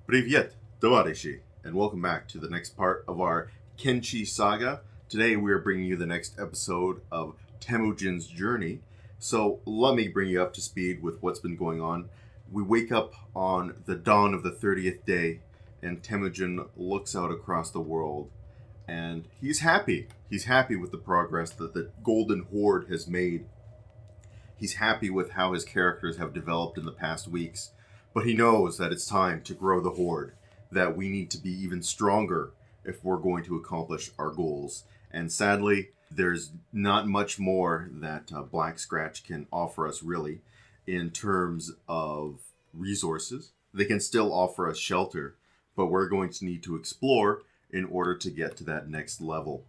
Привет, товарищи, and welcome back to the next part of our Kenshi saga. Today we are bringing you the next episode of Temujin's journey. So let me bring you up to speed with what's been going on. We wake up on the dawn of the 30th day, and Temujin looks out across the world, and he's happy. He's happy with the progress that the Golden Horde has made. He's happy with how his characters have developed in the past weeks, but he knows that it's time to grow the Horde, that we need to be even stronger if we're going to accomplish our goals. And sadly, there's not much more that Black Scratch can offer us, really, in terms of resources. They can still offer us shelter, but we're going to need to explore in order to get to that next level.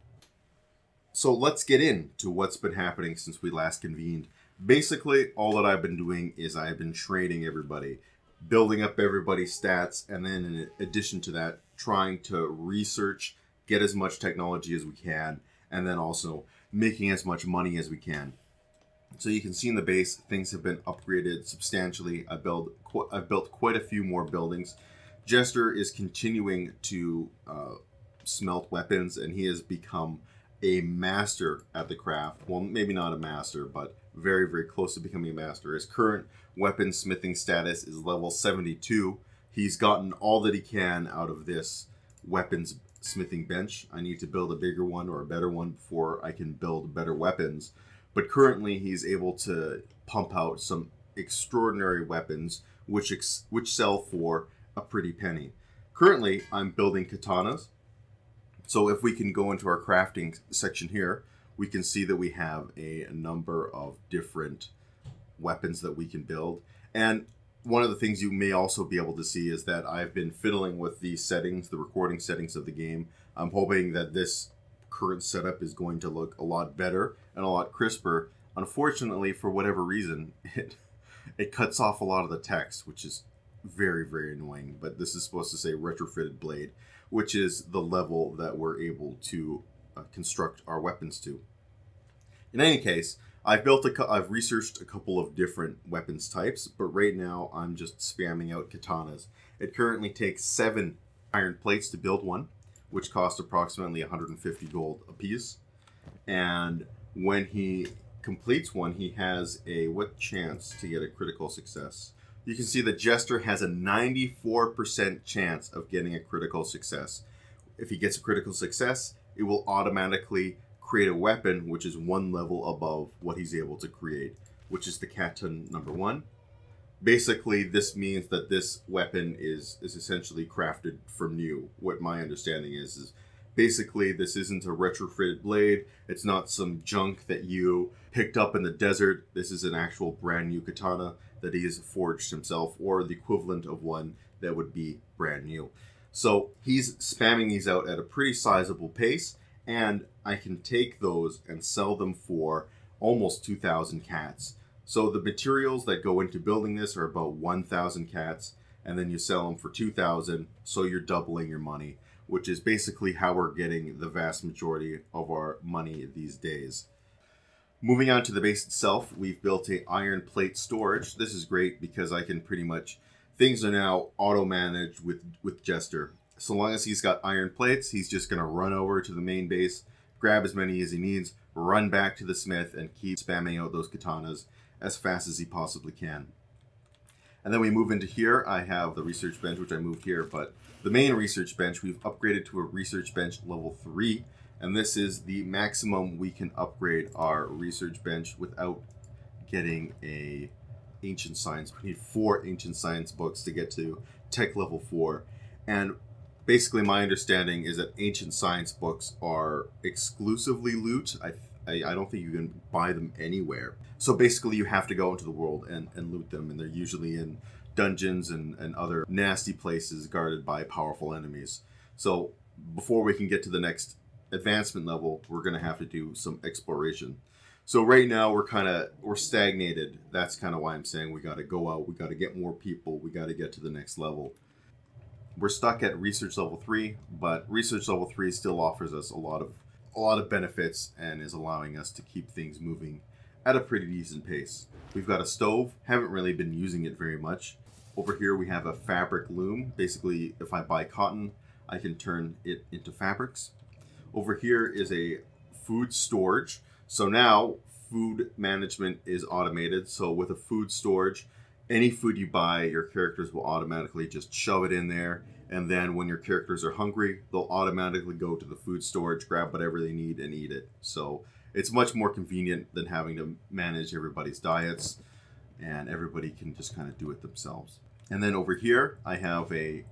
So let's get into what's been happening since we last convened. Basically, all that I've been doing is I've been training everybody, building up everybody's stats, and then in addition to that, trying to research, get as much technology as we can, and then also making as much money as we can. So you can see in the base, things have been upgraded substantially. I've built quite a few more buildings. Jester is continuing to smelt weapons, and he has become a master at the craft. Well, maybe not a master, but very, very close to becoming a master. His current weapon smithing status is level 72. He's gotten all that he can out of this weapons smithing bench. I need to build a bigger one or a better one before I can build better weapons. But currently he's able to pump out some extraordinary weapons which sell for a pretty penny. Currently I'm building katanas. So if we can go into our crafting section here, we can see that we have a number of different weapons that we can build. And one of the things you may also be able to see is that I've been fiddling with the settings, the recording settings of the game. I'm hoping that this current setup is going to look a lot better and a lot crisper. Unfortunately, for whatever reason, it cuts off a lot of the text, which is very, very annoying. But this is supposed to say retrofitted blade, which is the level that we're able to construct our weapons to. In any case, I've researched a couple of different weapons types, but right now I'm just spamming out katanas. It currently takes 7 iron plates to build one, which cost approximately 150 gold apiece. And when he completes one, he has a chance to get a critical success. You can see that Jester has a 94% chance of getting a critical success. If he gets a critical success, it will automatically create a weapon which is one level above what he's able to create, which is the Katan number 1. Basically, this means that this weapon is essentially crafted from new. What my understanding is basically this isn't a retrofitted blade. It's not some junk that you picked up in the desert. This is an actual brand new katana that he has forged himself, or the equivalent of one that would be brand new. So he's spamming these out at a pretty sizable pace, and I can take those and sell them for almost 2,000 cats. So the materials that go into building this are about 1,000 cats, and then you sell them for 2,000, so you're doubling your money, which is basically how we're getting the vast majority of our money these days. Moving on to the base itself, we've built a iron plate storage. This is great because I can pretty much, things are now auto-managed with Jester. So long as he's got iron plates, he's just going to run over to the main base, grab as many as he needs, run back to the smith, and keep spamming out those katanas as fast as he possibly can. And then we move into here. I have the research bench, which I moved here, but the main research bench, we've upgraded to a research bench level 3, and this is the maximum we can upgrade our research bench without getting a ancient science. We need 4 ancient science books to get to tech level 4, and basically my understanding is that ancient science books are exclusively loot. I don't think you can buy them anywhere. So basically you have to go into the world and loot them, and they're usually in dungeons and other nasty places guarded by powerful enemies. So before we can get to the next advancement level, we're going to have to do some exploration. So right now we're stagnated. That's kind of why I'm saying we got to go out, we got to get more people, we got to get to the next level. We're stuck at research level 3, but research level 3 still offers us a lot of benefits and is allowing us to keep things moving at a pretty decent pace. We've got a stove, haven't really been using it very much. Over here we have a fabric loom. Basically, if I buy cotton, I can turn it into fabrics. Over here is a food storage. So now food management is automated. So with a food storage, any food you buy, your characters will automatically just shove it in there. And then when your characters are hungry, they'll automatically go to the food storage, grab whatever they need, and eat it. So it's much more convenient than having to manage everybody's diets, and everybody can just kind of do it themselves. And then over here, I have a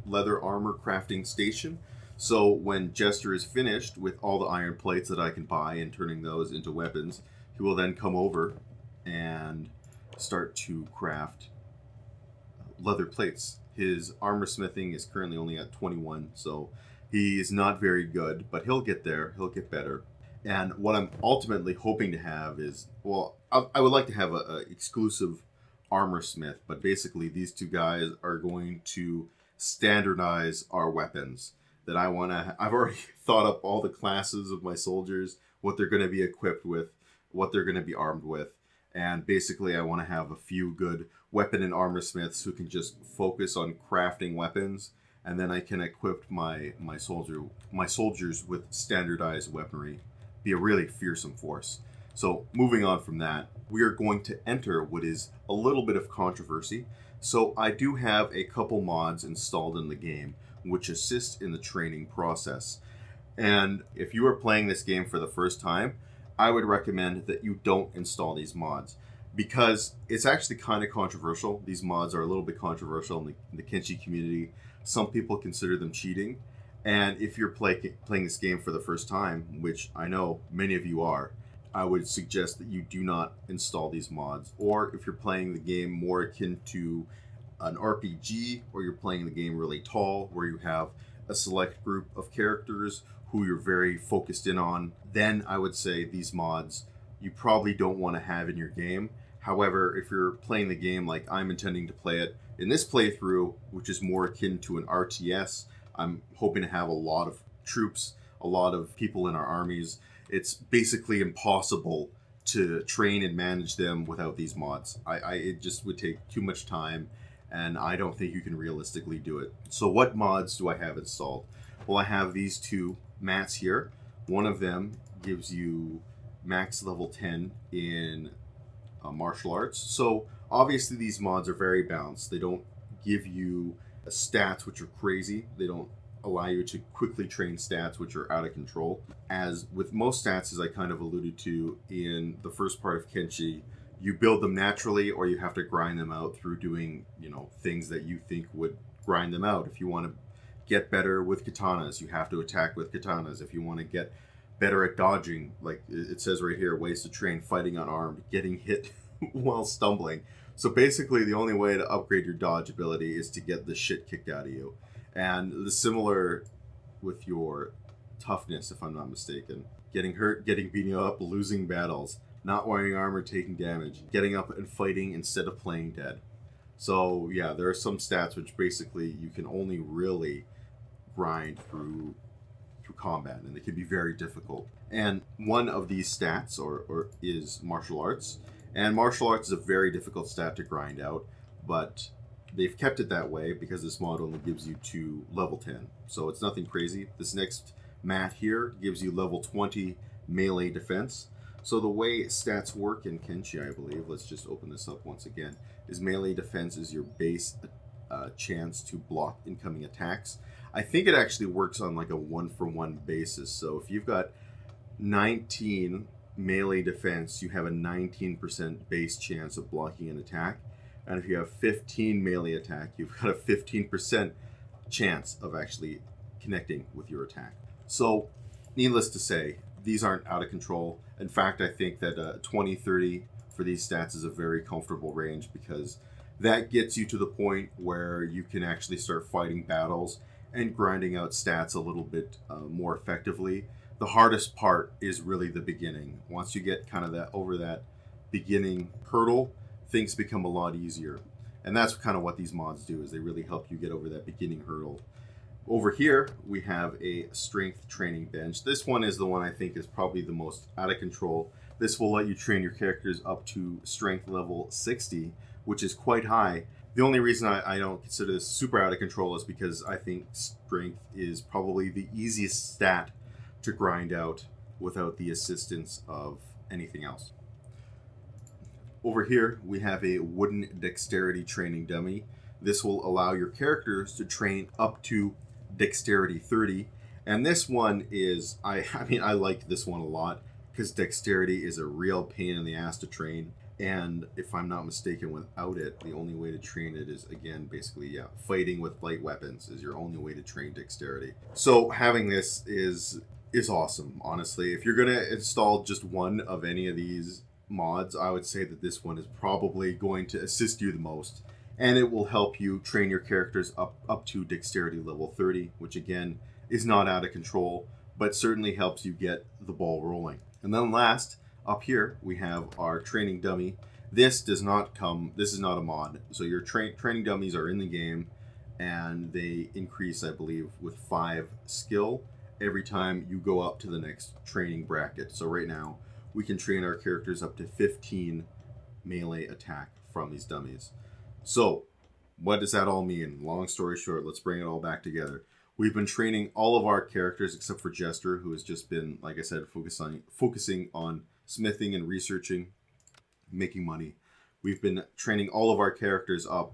leather armor crafting station. So when Jester is finished with all the iron plates that I can buy and turning those into weapons, he will then come over and start to craft leather plates. His armor smithing is currently only at 21, so he is not very good, but he'll get there, he'll get better. And what I'm ultimately hoping to have is, well, I would like to have a exclusive armor smith, but basically these two guys are going to standardize our weapons that I want to. I've already thought up all the classes of my soldiers, what they're going to be equipped with, what they're going to be armed with, and basically I want to have a few good weapon and armor smiths who can just focus on crafting weapons, and then I can equip my soldiers with standardized weaponry. Be a really fearsome force. So moving on from that, we are going to enter what is a little bit of controversy. So I do have a couple mods installed in the game which assist in the training process. And if you are playing this game for the first time, I would recommend that you don't install these mods, because it's actually kind of controversial. These mods are a little bit controversial in the Kenshi community. Some people consider them cheating. And if you're playing this game for the first time, which I know many of you are, I would suggest that you do not install these mods. Or if you're playing the game more akin to an RPG, or you're playing the game really tall, where you have a select group of characters who you're very focused in on, then I would say these mods you probably don't want to have in your game. However, if you're playing the game like I'm intending to play it in this playthrough, which is more akin to an RTS, I'm hoping to have a lot of troops, a lot of people in our armies. It's basically impossible to train and manage them without these mods. It just would take too much time, and I don't think you can realistically do it. So what mods do I have installed? Well, I have these two mats here. One of them gives you max level 10 in martial arts. So obviously these mods are very balanced. They don't give you stats which are crazy. They don't allow you to quickly train stats which are out of control. As with most stats, as I kind of alluded to in the first part of Kenshi, you build them naturally, or you have to grind them out through doing, things that you think would grind them out. If you want to get better with katanas, you have to attack with katanas. If you want to get better at dodging, like it says right here, ways to train fighting unarmed, getting hit while stumbling. So basically the only way to upgrade your dodge ability is to get the shit kicked out of you. And the similar with your toughness, if I'm not mistaken. Getting hurt, getting beaten up, losing battles, not wearing armor, taking damage, getting up and fighting instead of playing dead. So yeah, there are some stats which basically you can only really grind through combat, and they can be very difficult. And one of these stats or is martial arts. And martial arts is a very difficult stat to grind out, but they've kept it that way because this mod only gives you to level 10. So it's nothing crazy. This next mat here gives you level 20 melee defense. So the way stats work in Kenshi, I believe, let's just open this up once again, is melee defense is your base chance to block incoming attacks. I think it actually works on like a 1-for-1 basis. So if you've got 19 melee defense, you have a 19% base chance of blocking an attack. And if you have 15 melee attack, you've got a 15% chance of actually connecting with your attack. So needless to say, these aren't out of control. In fact, I think that 20-30 for these stats is a very comfortable range, because that gets you to the point where you can actually start fighting battles and grinding out stats a little bit more effectively. The hardest part is really the beginning. Once you get kind of over that beginning hurdle, things become a lot easier. And that's kind of what these mods do, is they really help you get over that beginning hurdle. Over here, we have a strength training bench. This one is the one I think is probably the most out of control. This will let you train your characters up to strength level 60, which is quite high. The only reason I don't consider this super out of control is because I think strength is probably the easiest stat to grind out without the assistance of anything else. Over here, we have a wooden dexterity training dummy. This will allow your characters to train up to dexterity 30. And this one is, I like this one a lot because dexterity is a real pain in the ass to train. And if I'm not mistaken, without it, the only way to train it is, again, basically, yeah, fighting with light weapons is your only way to train dexterity. So having this is awesome, honestly. If you're going to install just one of any of these mods, I would say that this one is probably going to assist you the most. And it will help you train your characters up to dexterity level 30, which, again, is not out of control, but certainly helps you get the ball rolling. And then last, up here, we have our training dummy. This is not a mod. So your training dummies are in the game, and they increase, I believe, with 5 skill every time you go up to the next training bracket. So right now, we can train our characters up to 15 melee attack from these dummies. So, what does that all mean? Long story short, let's bring it all back together. We've been training all of our characters except for Jester, who has just been, like I said, focusing on smithing and researching, making money. We've been training all of our characters up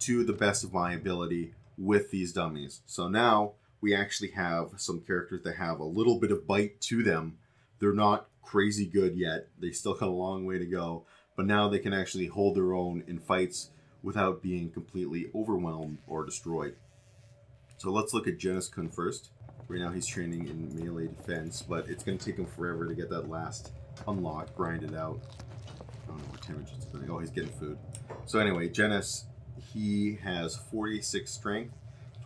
to the best of my ability with these dummies. So now we actually have some characters that have a little bit of bite to them. They're not crazy good yet. They still got a long way to go. But now they can actually hold their own in fights without being completely overwhelmed or destroyed. So let's look at Genis Kun first. Right now he's training in melee defense, but it's going to take him forever to get that last unlock grinded out. I don't know where Temujin's going. Oh, he's getting food. So anyway, Genis, he has 46 strength,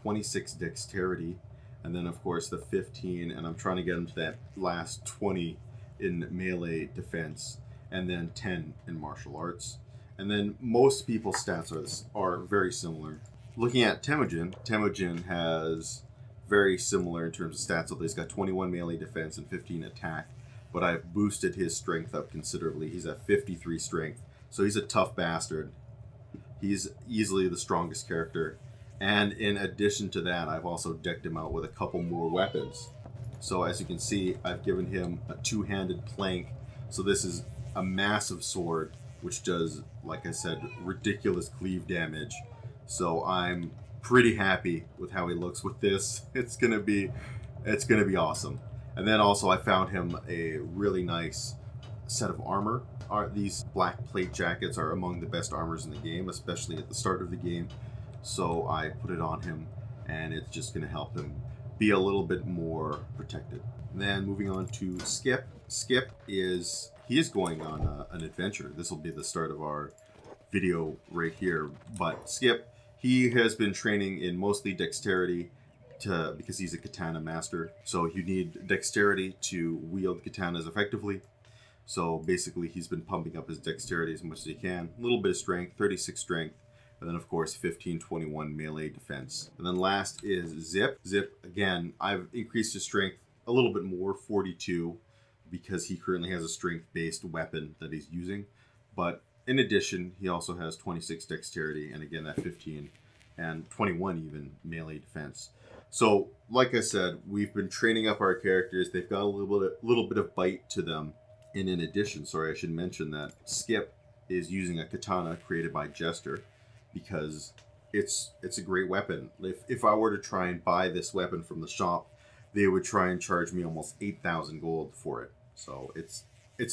26 dexterity, and then of course the 15, and I'm trying to get him to that last 20 in melee defense, and then 10 in martial arts. And then most people's stats are very similar. Looking at Temujin has very similar in terms of stats. So he's got 21 melee defense and 15 attack, but I've boosted his strength up considerably. He's at 53 strength, so he's a tough bastard. He's easily the strongest character. And in addition to that, I've also decked him out with a couple more weapons. So as you can see, I've given him a two-handed plank. So this is a massive sword, which does, like I said, ridiculous cleave damage. So I'm pretty happy with how he looks with this. It's gonna be awesome. And then also I found him a really nice set of armor. These black plate jackets are among the best armors in the game, especially at the start of the game. So I put it on him, and it's just gonna help him be a little bit more protected. And then moving on to Skip. Skip is going on an adventure. This will be the start of our video right here. But Skip, he has been training in mostly dexterity because he's a katana master. So you need dexterity to wield katanas effectively. So basically he's been pumping up his dexterity as much as he can. A little bit of strength, 36 strength. And then of course 15, 21 melee defense. And then last is Zip. Zip, again, I've increased his strength a little bit more, 42, because he currently has a strength-based weapon that he's using. But in addition, he also has 26 dexterity, and again that 15, and 21 even melee defense. So, like I said, we've been training up our characters. They've got a little bit of bite to them. And in addition, sorry, I should mention that Skip is using a katana created by Jester, because it's a great weapon. If I were to try and buy this weapon from the shop, they would try and charge me almost 8,000 gold for it. So it's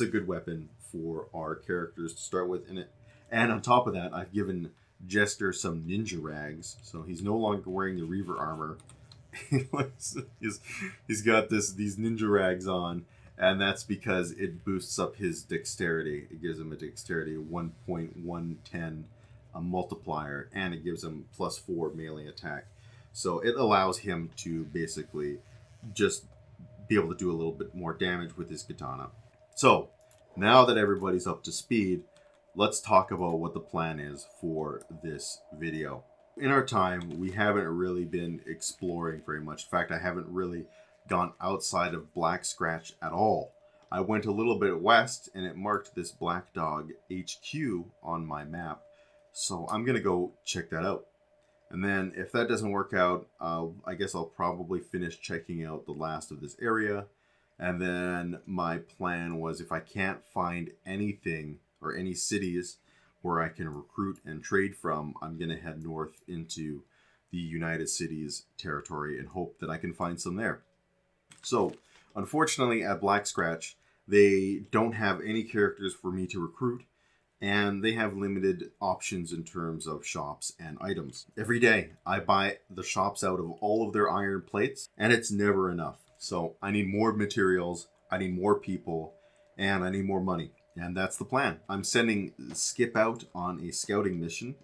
a good weapon for our characters to start with in it. And on top of that, I've given Jester some ninja rags, so he's no longer wearing the Reaver armor. he's got these ninja rags on, and that's because it boosts up his dexterity. It gives him a dexterity 1.110 a multiplier, and it gives him +4 melee attack. So it allows him to basically just be able to do a little bit more damage with his katana. So now that everybody's up to speed, let's talk about what the plan is for this video. In our time, we haven't really been exploring very much. In fact, I haven't really gone outside of Black Scratch at all. I went a little bit west, and it marked this Black Dog HQ on my map. So I'm going to go check that out. And then if that doesn't work out, I guess I'll probably finish checking out the last of this area. And then my plan was, if I can't find anything or any cities where I can recruit and trade from, I'm going to head north into the United Cities territory and hope that I can find some there. So, unfortunately, at Black Scratch, they don't have any characters for me to recruit, and they have limited options in terms of shops and items. Every day, I buy the shops out of all of their iron plates, and it's never enough. So, I need more materials, I need more people, and I need more money. And that's the plan. I'm sending Skip out on a scouting mission.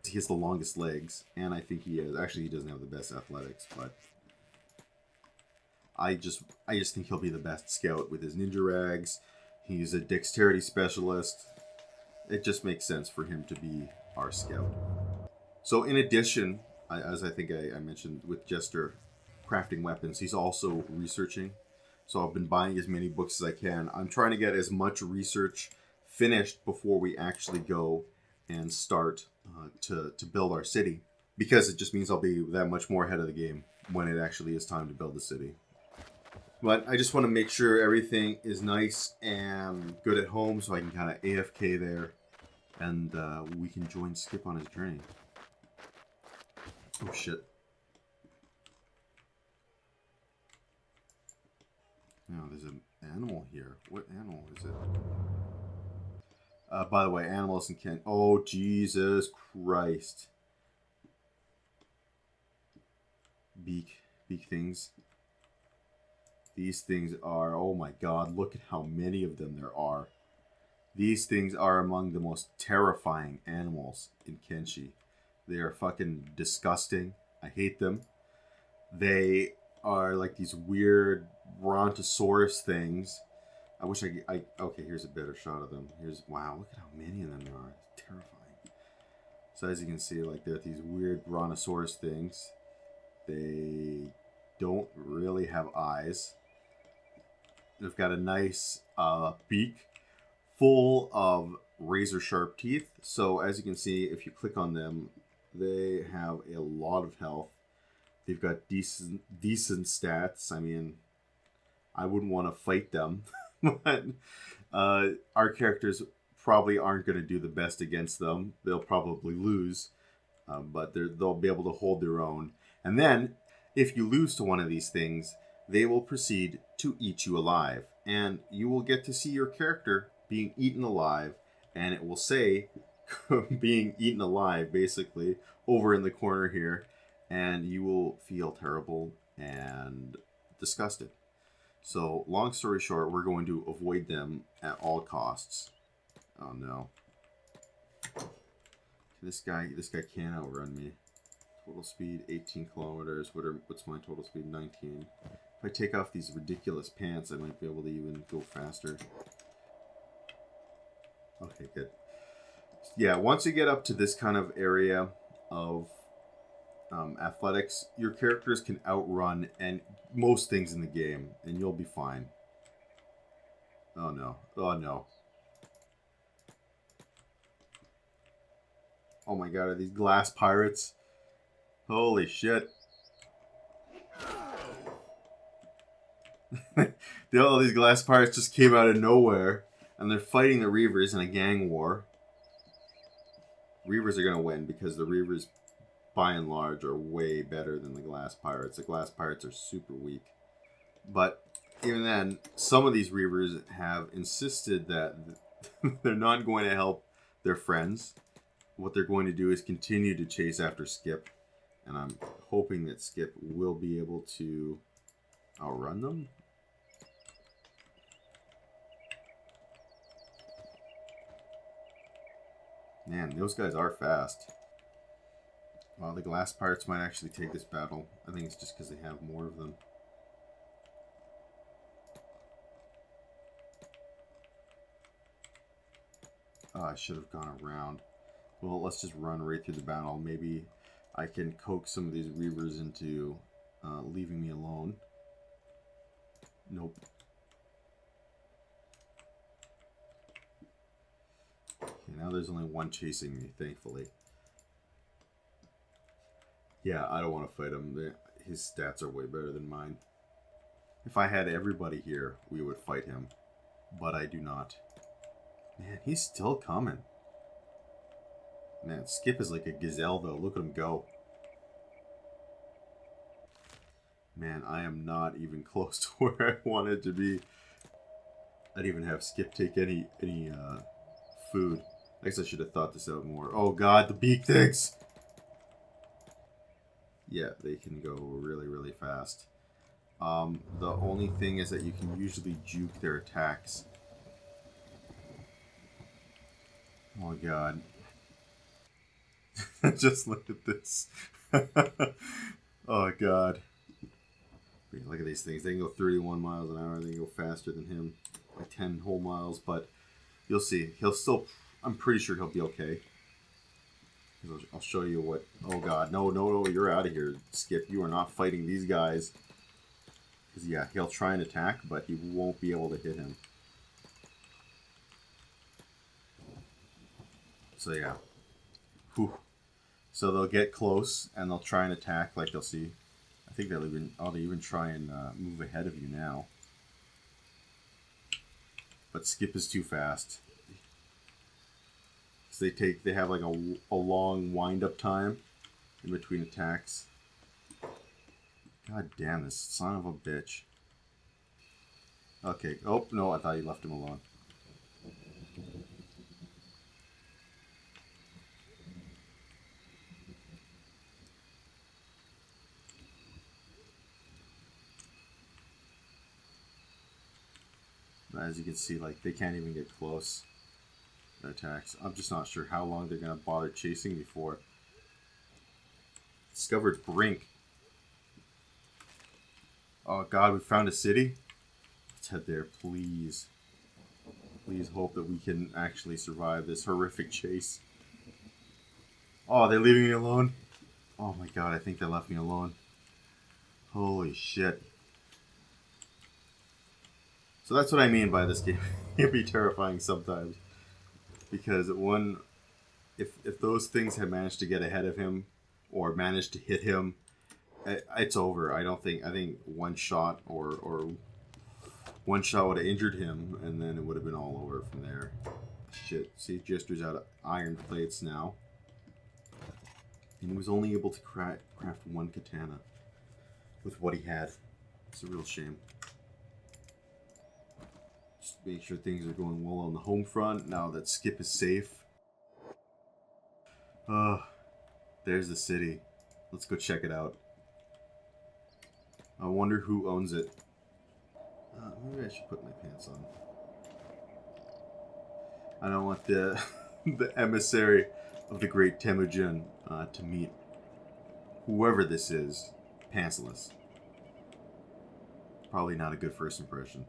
He has the longest legs, and I think he is. Actually, he doesn't have the best athletics, but I just think he'll be the best scout with his ninja rags. He's a dexterity specialist. It just makes sense for him to be our scout. So in addition, as I think I mentioned with Jester crafting weapons, he's also researching. So I've been buying as many books as I can. I'm trying to get as much research finished before we actually go and start to build our city, because it just means I'll be that much more ahead of the game when it actually is time to build the city. But I just want to make sure everything is nice and good at home, so I can kind of AFK there, and we can join Skip on his journey. Oh shit. No, there's an animal here. What animal is it? By the way, animals in Kent. Oh, Jesus Christ. Beak things. These things are, oh my god, look at how many of them there are. These things are among the most terrifying animals in Kenshi. They are fucking disgusting. I hate them. They are like these weird brontosaurus things. I wish I okay, here's a better shot of them. Wow, look at how many of them there are. It's terrifying. So as you can see, like, they're these weird brontosaurus things. They don't really have eyes. They've got a nice beak full of razor sharp teeth. So as you can see, if you click on them, they have a lot of health. They've got decent stats. I mean, I wouldn't want to fight them, but our characters probably aren't going to do the best against them. They'll probably lose, but they'll be able to hold their own. And then, if you lose to one of these things, they will proceed to eat you alive. And you will get to see your character being eaten alive, and it will say being eaten alive, basically, over in the corner here. And you will feel terrible and disgusted. So, long story short, we're going to avoid them at all costs. Oh no. This guy can't outrun me. Total speed 18 kilometers. What's my total speed? 19. If I take off these ridiculous pants, I might be able to even go faster. Okay, good. Yeah, once you get up to this kind of area of athletics, your characters can outrun and most things in the game, and you'll be fine. Oh no. Oh no. Oh my god, are these glass pirates? Holy shit. All these glass pirates just came out of nowhere, and they're fighting the Reavers in a gang war. Reavers are going to win because the Reavers, by and large, are way better than the glass pirates. The glass pirates are super weak. But even then, some of these Reavers have insisted that they're not going to help their friends. What they're going to do is continue to chase after Skip. And I'm hoping that Skip will be able to outrun them. Man, those guys are fast. Well, the glass pirates might actually take this battle. I think it's just because they have more of them. Oh, I should have gone around. Well, let's just run right through the battle. Maybe I can coax some of these Reavers into leaving me alone. Nope. Okay, now there's only one chasing me, thankfully. Yeah, I don't want to fight him. His stats are way better than mine. If I had everybody here, we would fight him. But I do not. Man, he's still coming. Man, Skip is like a gazelle, though. Look at him go. Man, I am not even close to where I wanted to be. I didn't even have Skip take any food. I guess I should have thought this out more. Oh god, the beak things! Yeah, they can go really, really fast. The only thing is that you can usually juke their attacks. Oh god. Just look at this. Oh god. Look at these things. They can go 31 miles an hour. They can go faster than him by 10 whole miles. But you'll see. He'll still... I'm pretty sure he'll be okay. I'll show you what... Oh god. No, no, no. You're out of here, Skip. You are not fighting these guys. Because, yeah, he'll try and attack, but he won't be able to hit him. So, yeah. Whew. So they'll get close, and they'll try and attack, like you'll see. I think they'll even try and move ahead of you now. But Skip is too fast. So they have like a long wind-up time in between attacks. God damn, this son of a bitch. Okay. Oh, no, I thought you left him alone. As you can see, like, they can't even get close. Their attacks. I'm just not sure how long they're going to bother chasing me for. Discovered Brink. Oh god, we found a city? Let's head there, please. Please hope that we can actually survive this horrific chase. Oh, they're leaving me alone? Oh my god, I think they left me alone. Holy shit. So that's what I mean by this game. It can be terrifying sometimes. Because if those things had managed to get ahead of him, or managed to hit him, it's over. I think one shot or one shot would have injured him, and then it would have been all over from there. Shit. See, Jester's out of iron plates now. And he was only able to craft one katana with what he had. It's a real shame. Just make sure things are going well on the home front now that Skip is safe. There's the city. Let's go check it out. I wonder who owns it. Maybe I should put my pants on. I don't want the the emissary of the Great Temujin to meet whoever this is, pantsless. Probably not a good first impression.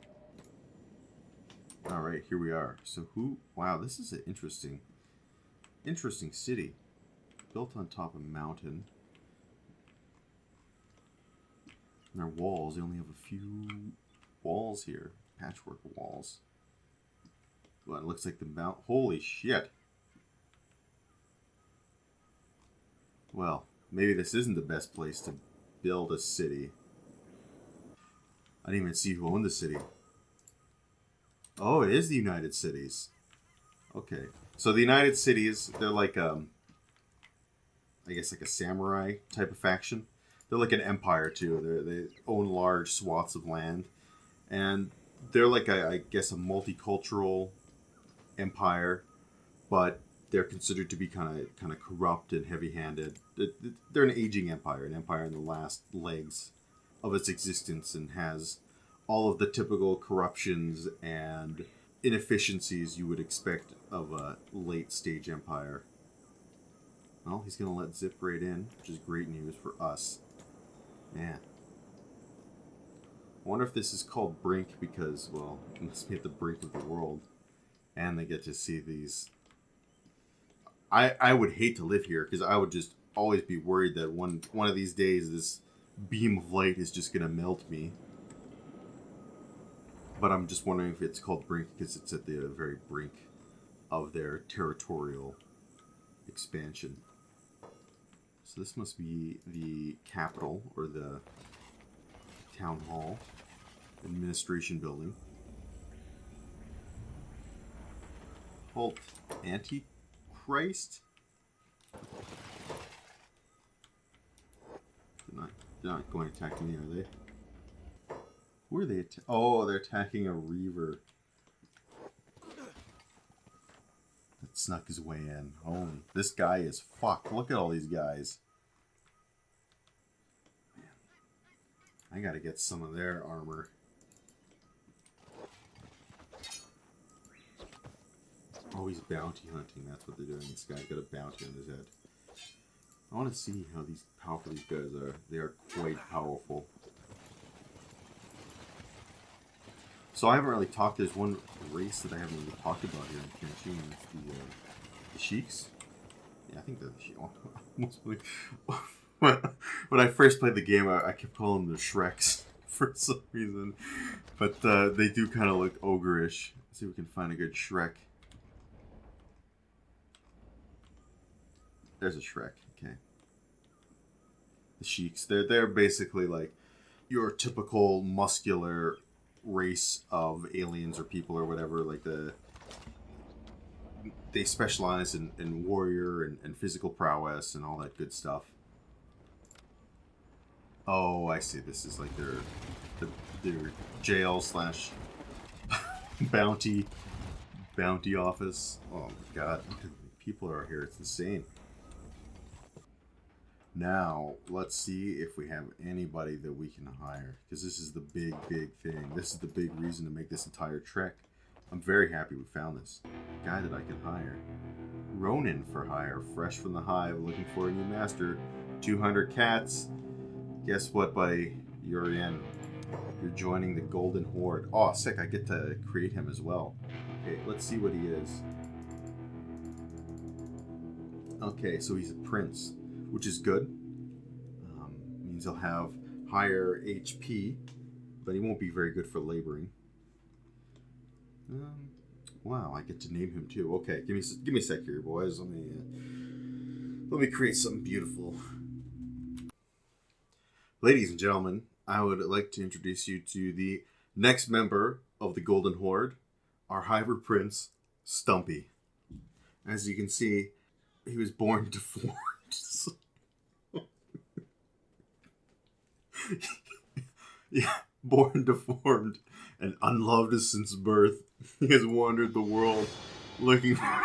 Alright, here we are. So who... Wow, this is an interesting city. Built on top of a mountain. And their walls, they only have a few walls here. Patchwork walls. Well, it looks like the mount... Holy shit! Well, maybe this isn't the best place to build a city. I didn't even see who owned the city. Oh, it is the United Cities. Okay. So the United Cities, they're like, I guess like a samurai type of faction. They're like an empire, too. They own large swaths of land. And they're like, I guess, a multicultural empire. But they're considered to be kind of corrupt and heavy-handed. They're an aging empire. An empire in the last legs of its existence and has all of the typical corruptions and inefficiencies you would expect of a late-stage empire. Well, he's going to let Zip right in, which is great news for us. Man. I wonder if this is called Brink because, well, it must be at the brink of the world. And they get to see these... I would hate to live here because I would just always be worried that one of these days this beam of light is just going to melt me. But I'm just wondering if it's called Brink because it's at the very brink of their territorial expansion. So this must be the capital, or the town hall, administration building. Halt, Antichrist? They're not going to attack me, are they? Who are they? Oh, they're attacking a Reaver. That snuck his way in. Oh, this guy is fucked. Look at all these guys. Man, I gotta get some of their armor. Oh, he's bounty hunting. That's what they're doing. This guy's got a bounty on his head. I want to see how powerful these guys are. They are quite powerful. So I haven't really talked. There's one race that I haven't really talked about here in Kenshi, and it's the Sheiks. Yeah, I think they're the Sheiks. When I first played the game, I kept calling them the Shreks for some reason. But they do kind of look ogreish. Let's see if we can find a good Shrek. There's a Shrek. Okay. The Sheiks. They're basically like your typical muscular race of aliens or people or whatever. Like they specialize in warrior and physical prowess and all that good stuff. Oh, I see. This is like their jail slash bounty office. Oh my god, look how many people are here. It's insane. Now, let's see if we have anybody that we can hire. Because this is the big thing. This is the big reason to make this entire trek. I'm very happy we found this guy that I can hire. Ronin for hire. Fresh from the hive, looking for a new master. 200 cats. Guess what, buddy? You're in. You're joining the Golden Horde. Oh, sick. I get to create him as well. Okay, let's see what he is. Okay, so he's a prince, which is good. Means he'll have higher HP, but he won't be very good for laboring. Wow, I get to name him too. Okay, give me a sec here, boys. Let me create something beautiful. Ladies and gentlemen, I would like to introduce you to the next member of the Golden Horde, our Hiver Prince, Stumpy. As you can see, he was born deformed. Yeah, born deformed and unloved since birth. He has wandered the world looking for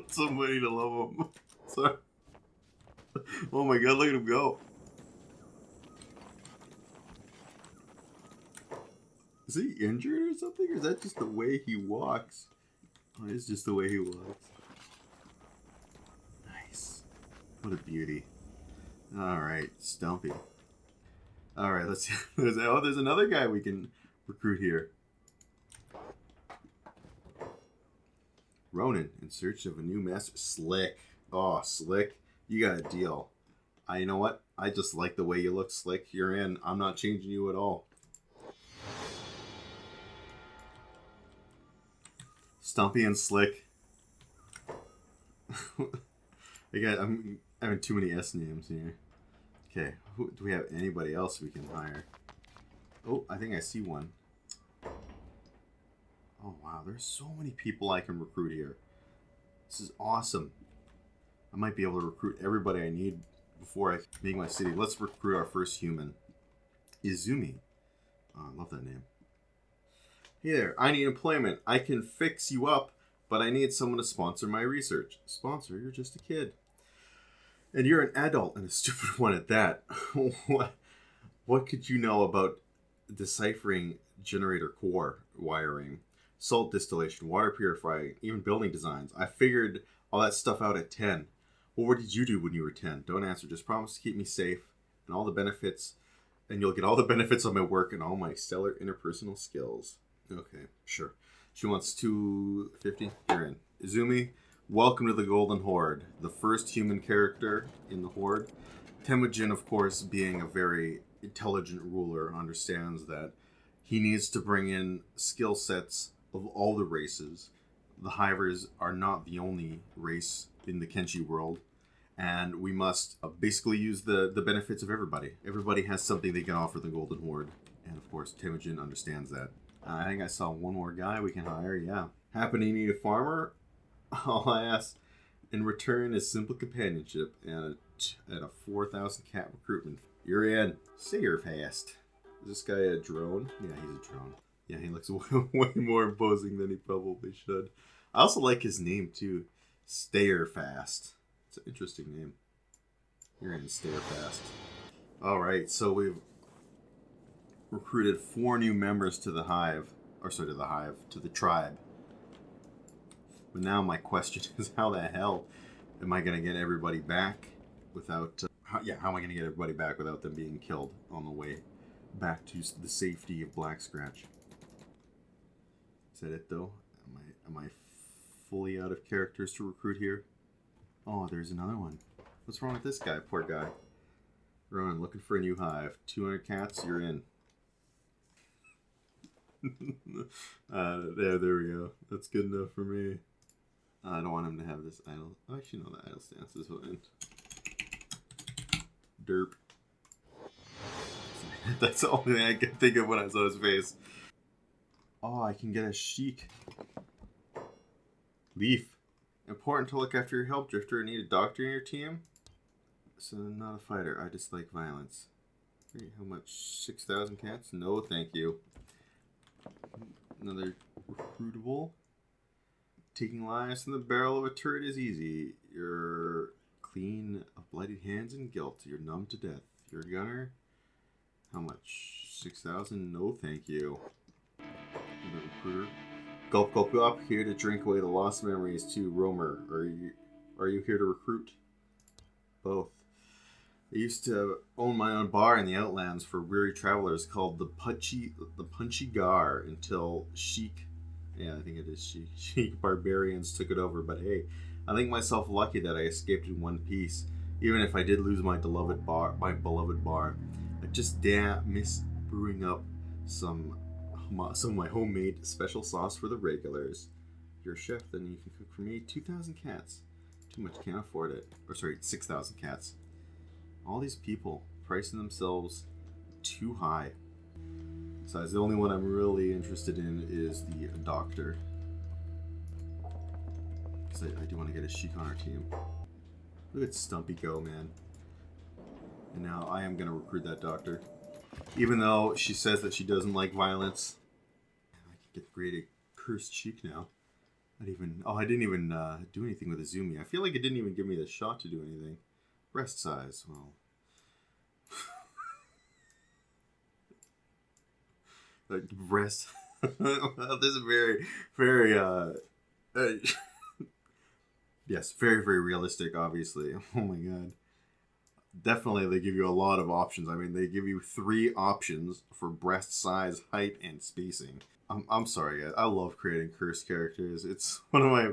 somebody to love him. Sorry. Oh my god, look at him go. Is he injured or something? Or is that just the way he walks? Oh, it's just the way he walks. Nice. What a beauty. Alright, Stumpy. Alright, let's see. There's another guy we can recruit here. Ronin, in search of a new master. Slick. Oh, Slick. You got a deal. You know what? I just like the way you look, Slick. You're in. I'm not changing you at all. Stumpy and Slick. I'm having too many S names here. Okay, do we have anybody else we can hire? Oh, I think I see one. Oh wow, there's so many people I can recruit here. This is awesome. I might be able to recruit everybody I need before I make my city. Let's recruit our first human. Izumi. Oh, I love that name. Hey there, I need employment. I can fix you up, but I need someone to sponsor my research. Sponsor? You're just a kid. And you're an adult, and a stupid one at that. What could you know about deciphering generator core wiring, salt distillation, water purifying, even building designs? I figured all that stuff out at 10. Well, what did you do when you were 10? Don't answer. Just promise to keep me safe and all the benefits, and you'll get all the benefits of my work and all my stellar interpersonal skills. Okay, sure. She wants 250. You're in. Izumi, welcome to the Golden Horde, the first human character in the Horde. Temujin, of course, being a very intelligent ruler, understands that he needs to bring in skill sets of all the races. The Hivers are not the only race in the Kenshi world, and we must basically use the benefits of everybody. Everybody has something they can offer the Golden Horde, and of course Temujin understands that. I think I saw one more guy we can hire, yeah. Happen to need a farmer? All I ask in return is simple companionship and a 4,000 cat recruitment. You're in. Say you're fast. Is this guy a drone? Yeah, he's a drone. Yeah, he looks way more imposing than he probably should. I also like his name too. Stayer Fast. It's an interesting name. You're in Stayer Fast. Alright, so we've recruited 4 new members to the hive. To the tribe. But now my question is, how the hell am I going to get everybody back without... how am I going to get everybody back without them being killed on the way back to the safety of Black Scratch? Is that it, though? Am I fully out of characters to recruit here? Oh, there's another one. What's wrong with this guy? Poor guy. Rowan, looking for a new hive. 200 cats, you're in. There we go. That's good enough for me. I don't want him to have this idle. Oh, actually, no, the idle stance is fine. Derp. That's the only thing I could think of when I saw his face. Oh, I can get a chic. Leaf. Important to look after your help drifter. Need a doctor in your team? So, not a fighter. I dislike violence. Hey, how much? 6,000 cats? No, thank you. Another recruitable. Taking lives from the barrel of a turret is easy. You're clean of blighted hands and guilt. You're numb to death. You're a gunner. How much? 6,000? No, thank you. Another recruiter. Gulp, gulp, gulp. Here to drink away the lost memories too. Roamer, are you here to recruit? Both. I used to own my own bar in the Outlands for weary travelers called the Punchy Gar until chic, I think it is chic barbarians took it over. But hey, I think myself lucky that I escaped in one piece. Even if I did lose my beloved bar, I just miss brewing up some of my homemade special sauce for the regulars. You're a chef, then you can cook for me. 2,000 cats. Too much, can't afford it. Or sorry, 6,000 cats. All these people pricing themselves too high. Besides, the only one I'm really interested in is the doctor. Because I do want to get a chic on our team. Look at Stumpy go, man. And now I am going to recruit that doctor. Even though she says that she doesn't like violence. I can get great cursed cheek now. I didn't even do anything with Izumi. I feel like it didn't even give me the shot to do anything. Breast size, well. Breast. Well, this is very, very, yes, very, very realistic, obviously. Oh my god. Definitely, they give you a lot of options. I mean, they give you 3 options for breast size, height, and spacing. I'm sorry, guys. I love creating cursed characters. It's one of my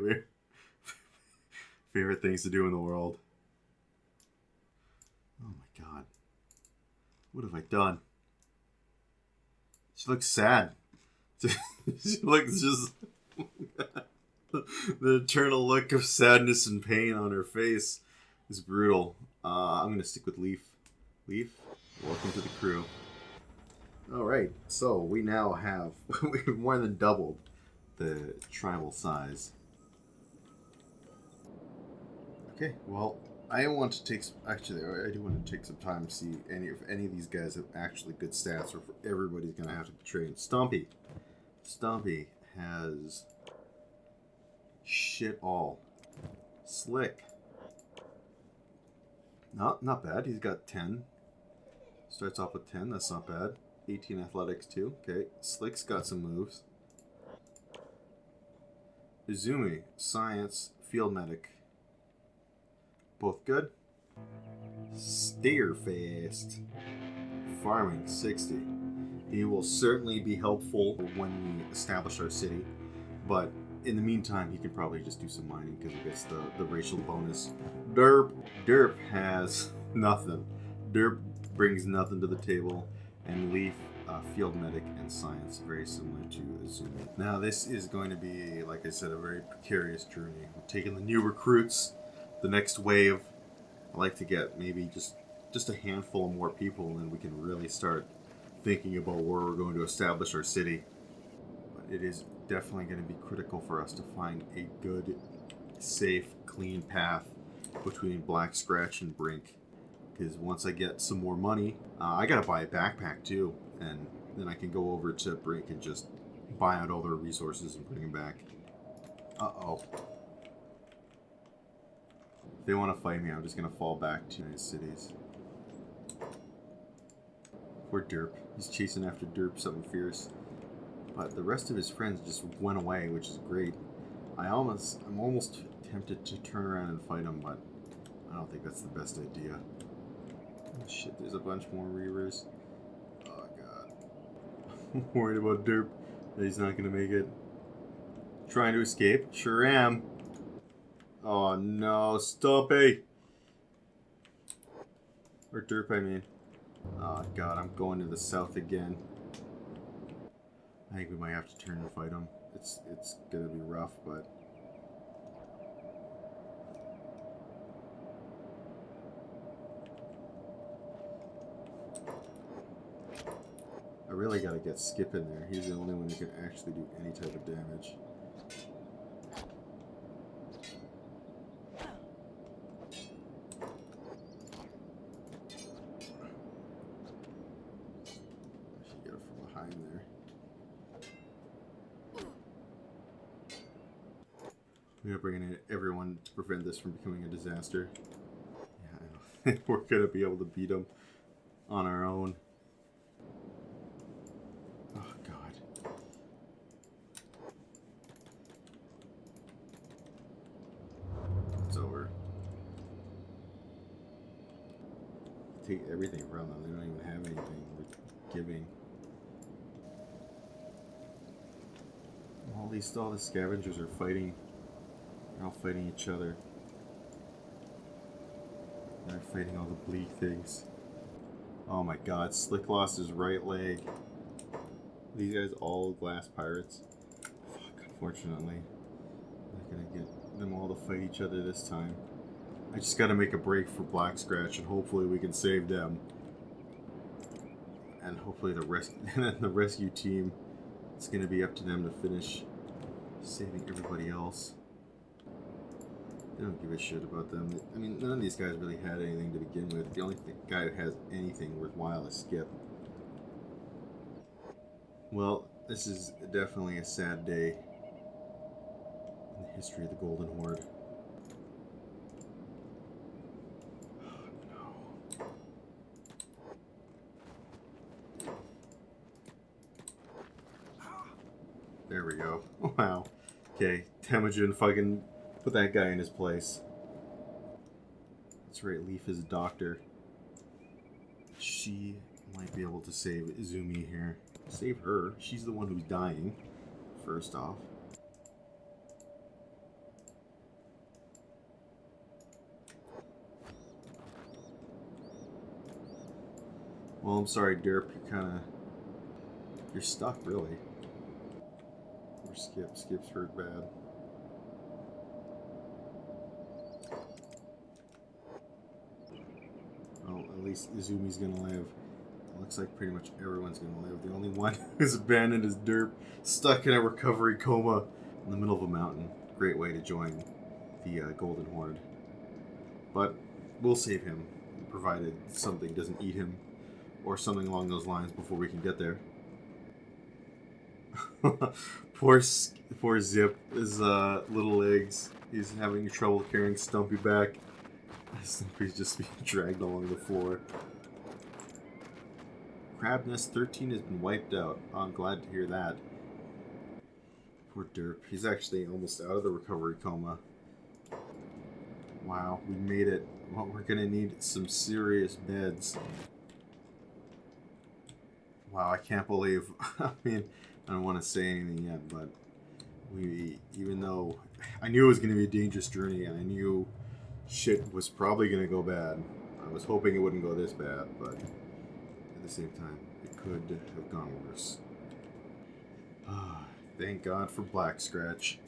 favorite things to do in the world. Oh my god. What have I done? She looks sad. She looks just... the eternal look of sadness and pain on her face is brutal. I'm going to stick with Leaf. Leaf, welcome to the crew. Alright, so we now have... we've more than doubled the tribal size. Okay, well... I want to take I do want to take some time to see if any of these guys have actually good stats, or if everybody's going to have to be trained. Stompy. Stompy has shit all. Slick. Not bad. He's got 10. Starts off with 10. That's not bad. 18 athletics too. Okay. Slick's got some moves. Izumi. Science. Field medic. Both good. Stayer Fast. Farming 60. He will certainly be helpful when we establish our city, but in the meantime, he could probably just do some mining because he gets the racial bonus. Derp. Derp has nothing. Derp brings nothing to the table, and Leaf, field medic and science, very similar to Izumi. Now this is going to be, like I said, a very precarious journey. We're taking the new recruits, the next wave, I like to get maybe just a handful of more people, and then we can really start thinking about where we're going to establish our city. But it is definitely going to be critical for us to find a good, safe, clean path between Black Scratch and Brink. Because once I get some more money, I gotta buy a backpack too, and then I can go over to Brink and just buy out all their resources and bring them back. Uh-oh. If they want to fight me, I'm just gonna fall back to United Cities. Poor Derp. He's chasing after Derp, something fierce. But the rest of his friends just went away, which is great. I'm almost tempted to turn around and fight him, but I don't think that's the best idea. Oh, shit, there's a bunch more Reavers. Oh, God. I'm worried about Derp, that he's not going to make it. Trying to escape? Sure am. Oh, no. Stop it. Or Derp, I mean. Oh, God, I'm going to the south again. I think we might have to turn and fight him. It's going to be rough, but... I really gotta get Skip in there. He's the only one who can actually do any type of damage. I should get it from behind there. We gotta bring in everyone to prevent this from becoming a disaster. Yeah, I don't think we're gonna be able to beat him on our own. Oh, God. It's over. Take everything from them. They don't even have anything worth giving. Well, at least all the scavengers are fighting. They're all fighting each other. They're fighting all the bleak things. Oh my God, Slick lost his right leg. These guys all glass pirates. Fuck, unfortunately. I'm not gonna get them all to fight each other this time. I just gotta make a break for Black Scratch and hopefully we can save them. And hopefully the rescue team, it's gonna be up to them to finish saving everybody else. They don't give a shit about them. I mean, none of these guys really had anything to begin with. The only guy who has anything worthwhile is Skip. Well, this is definitely a sad day in the history of the Golden Horde. Oh, no. There we go. Wow. Okay, Temujin fucking put that guy in his place. That's right, Leaf is a doctor. She might be able to save Izumi here. Save her. She's the one who's dying, first off. Well, I'm sorry, Derp. You're stuck, really. Or Skip. Skip's hurt bad. Well, at least Izumi's gonna live. It looks like pretty much everyone's gonna live. The only one who's abandoned is Derp, stuck in a recovery coma in the middle of a mountain. Great way to join the Golden Horde. But we'll save him, provided something doesn't eat him, or something along those lines before we can get there. poor Zip, his little legs. He's having trouble carrying Stumpy back. Stumpy's just being dragged along the floor. Crab Nest 13 has been wiped out. Oh, I'm glad to hear that. Poor Derp. He's actually almost out of the recovery coma. Wow, we made it. Well, we're gonna need some serious beds. Wow, I can't believe... I mean, I don't want to say anything yet, but even though I knew it was going to be a dangerous journey, and I knew shit was probably going to go bad. I was hoping it wouldn't go this bad, but at the same time, it could have gone worse. Thank God for Black Scratch.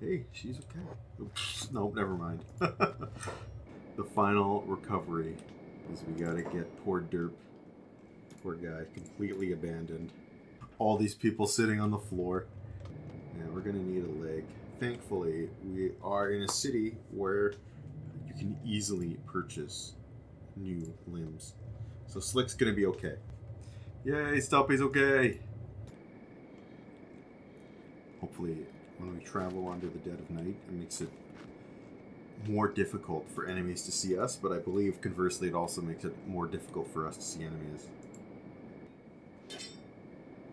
Hey, she's okay. Oops, nope, never mind. The final recovery is we gotta get poor Derp. Poor guy, completely abandoned. All these people sitting on the floor. Yeah, we're gonna need a leg. Thankfully, we are in a city where you can easily purchase new limbs. So Slick's gonna be okay. Yay, Stumpy's okay! Hopefully, when we travel under the dead of night, it makes it more difficult for enemies to see us, but I believe, conversely, it also makes it more difficult for us to see enemies.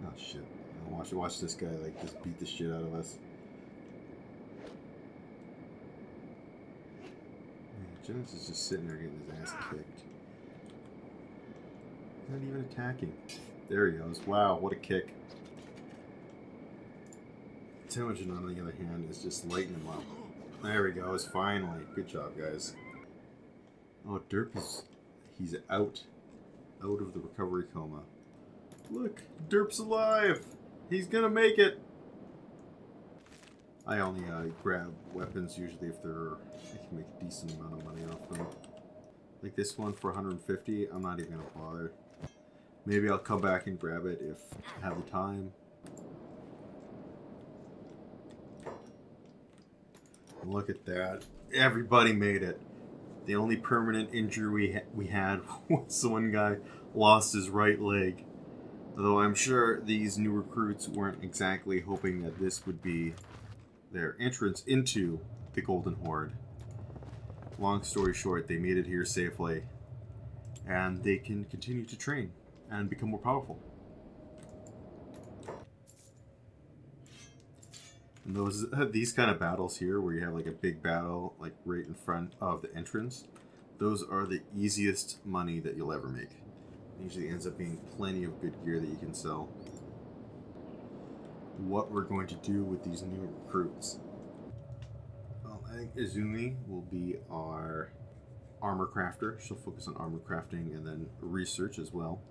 Oh, shit. Watch this guy, like, just beat the shit out of us. Genesis is just sitting there getting his ass kicked. He's not even attacking. There he goes. Wow, what a kick. Temujin, on the other hand, is just lighting him up. There he goes, finally. Good job, guys. Oh, Derp is... he's out. Out of the recovery coma. Look, Derp's alive! He's gonna make it! I only grab weapons usually if I can make a decent amount of money off them. Like this one for 150, I'm not even gonna bother. Maybe I'll come back and grab it if I have the time. Look at that. Everybody made it. The only permanent injury we had was the one guy lost his right leg. Although I'm sure these new recruits weren't exactly hoping that this would be their entrance into the Golden Horde. Long story short, they made it here safely. And they can continue to train and become more powerful. And these kind of battles here, where you have like a big battle like right in front of the entrance, those are the easiest money that you'll ever make. It usually ends up being plenty of good gear that you can sell. What we're going to do with these new recruits. Well, I think Izumi will be our armor crafter. She'll focus on armor crafting and then research as well.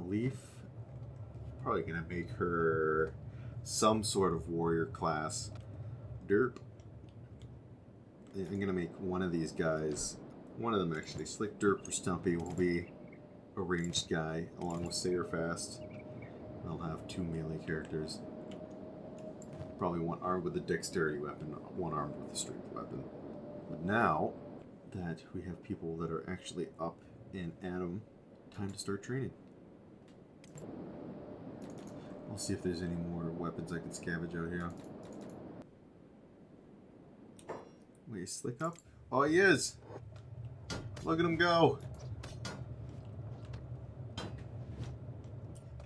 Leaf, probably gonna make her some sort of warrior class. Derp, I'm gonna make one of these guys, one of them actually, Slick, Derp, or Stumpy will be a ranged guy along with Sailorfast. They'll have two melee characters. Probably one armed with a dexterity weapon, one armed with a strength weapon. But now that we have people that are actually up in Atom, time to start training. I'll see if there's any more weapons I can scavenge out here. Wait, is Slick up? Oh, he is! Look at him go!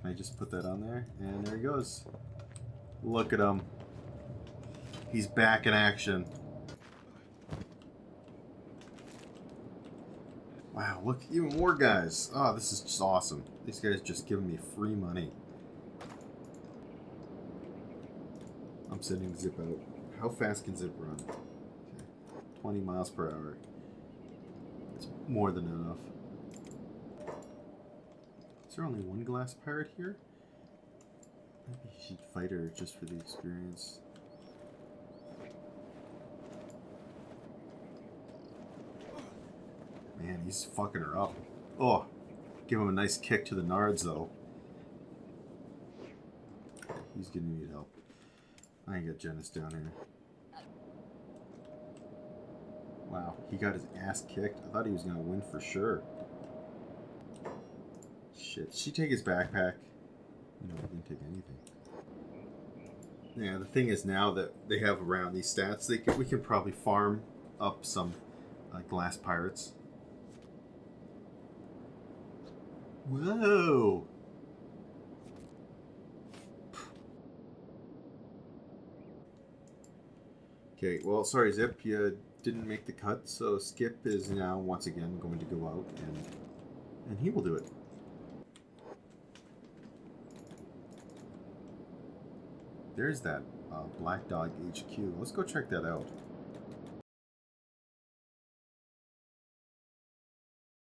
I just put that on there, and there he goes. Look at him. He's back in action. Wow, look, even more guys. Oh, this is just awesome. These guys just giving me free money. I'm sending Zip out. How fast can Zip run? Okay. 20 miles per hour. That's more than enough. Is there only one glass pirate here? Maybe he should fight her just for the experience. Man, he's fucking her up. Oh, give him a nice kick to the nards, though. He's gonna need help. I ain't got Genis down here. Wow, he got his ass kicked. I thought he was gonna win for sure. Shit, did she take his backpack? No, he didn't take anything. Yeah, the thing is now that they have around these stats, we can probably farm up some glass pirates. Whoa! Okay, well, sorry, Zip, you didn't make the cut, so Skip is now once again going to go out and he will do it. There's that Black Dog HQ. Let's go check that out.